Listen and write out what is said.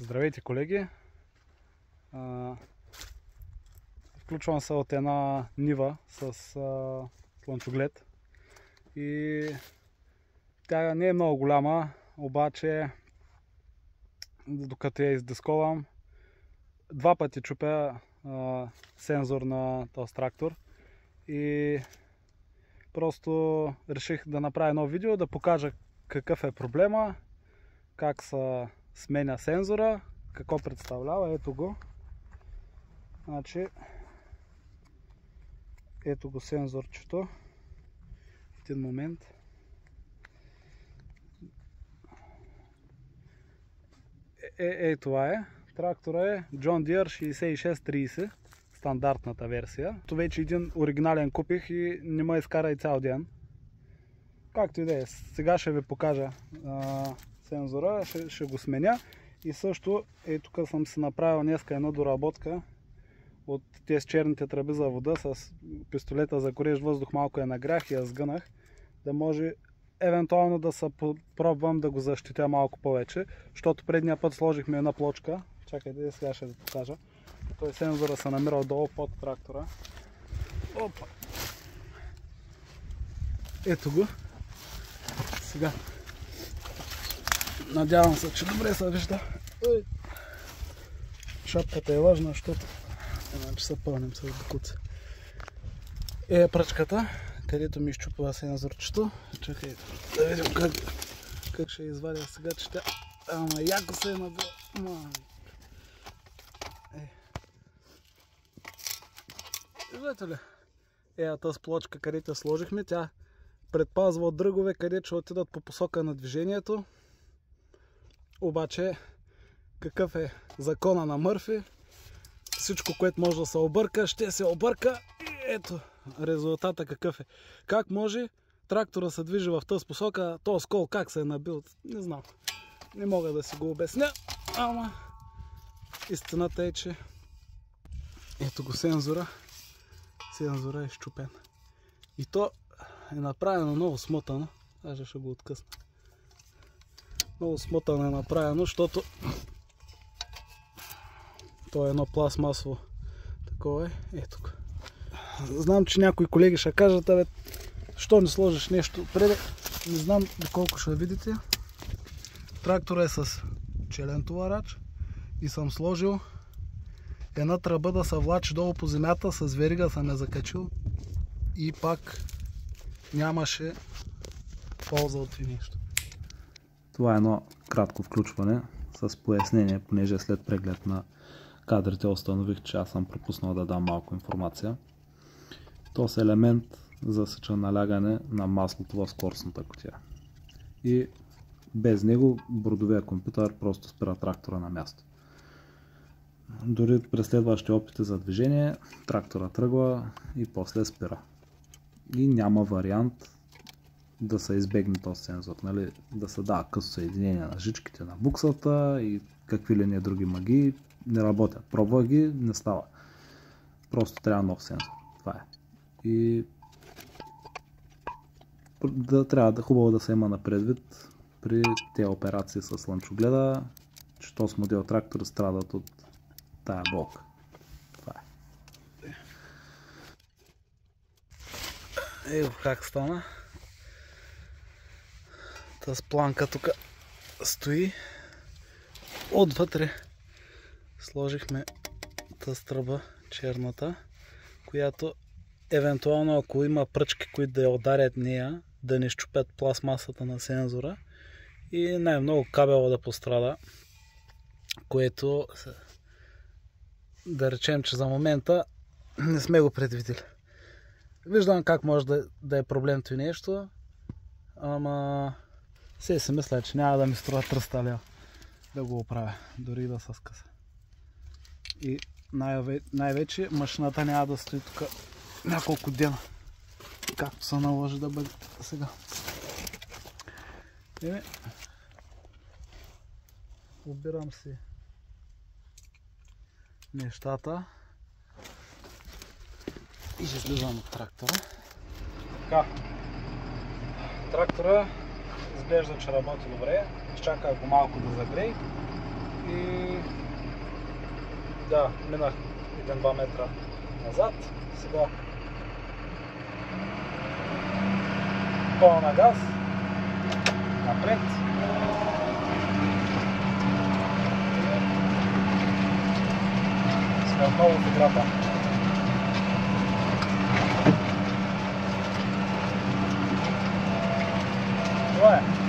Здравейте, колеги! Включвам се от една нива с слънчоглед и тя не е много голяма, обаче докато я издисковам, два пъти чупя сензор на този трактор и просто реших да направя едно видео, да покажа какъв е проблема, как се сменя сензора, какво представлява. Ето го. Значи, ето го сензорчето. Един момент. Това е. Трактора е John Deere 6630, стандартната версия. То вече един оригинален купих и не ме изкара и цял ден. Както и да е. Сега ще ви покажа сензора, ще го сменя. И също, тук съм си направил днеска една доработка от тези черните тръби за вода с пистолета за горещ въздух, малко я нагрях и я сгънах, да може евентуално да се пробвам да го защитя малко повече, защото предния път сложихме една плочка. Чакайте, сега ще ви покажа. Той сензора се намира долу под трактора. Опа! Ето го. Сега. Надявам се, че добре се вижда. Шапката е важна, защото иначе се пълним с бокуци. Е пръчката, където ми изчупва сензорчето. Чакай да видим как ще извадя сега, че тя... Ама яко се е набила. Виждате ли? Тази плочка, където сложихме, тя предпазва от дръгове, където ще отидат по посока на движението. Обаче, какъв е закона на Мърфи? Всичко, което може да се обърка, ще се обърка. И ето резултата какъв е. Как може трактора се движи в тази посока, този скол как се е набил? Не знам. Не мога да си го обясня, ама истината е, че ето го сензора. Сензора е счупен. И то е направено много смотано. Даже ще го откъсна. Много смотано е направено, защото то е едно пластмасово такова е. Ето го. Знам, че някои колеги ще кажат, абе, що не сложиш нещо преди. Не знам доколко ще видите. Трактора е с челен товарач и съм сложил една тръба да се влачи долу по земята, с верига съм я закачил и пак нямаше полза от това нещо. Това е едно кратко включване с пояснение, понеже след преглед на кадрите установих, че аз съм пропуснал да дам малко информация. Този елемент засича налягане на маслото в скоростната кутия. И без него бордовия компютър просто спира трактора на място. Дори през следващите опити за движение, трактора тръгва и после спира. И няма вариант да се избегне този сензор, нали? Да се дава късо съединение на жичките на буксата и какви ли не други магии не работят. Пробвах ги, не става. Просто трябва нов сензор. Това е. И трябва хубаво да се има на предвид при тези операции с слънчогледа, че този модел трактор страдат от тая болка. Това е. Ето как стана. Тази планка тук стои. Отвътре сложихме тази тръба, черната, която евентуално ако има пръчки, които да я ударят нея, да не счупят пластмасата на сензора и най-много кабела да пострада, което да речем, че за момента не сме го предвидили. Виждам как може да е проблем това нещо, ама си мисля, че няма да ми струва 300 лева да го оправя, дори да се скъса. И най-вече машината няма да стои тук няколко дена, както се наложи да бъде сега. Обирам си нещата и ще слизам от трактора. Така, трактора изглежда, че работи добре. Изчаках го малко да загрее и да, минах 1-2 метра назад. Сега пълна газ, напред. Сме отново в играта. Това е.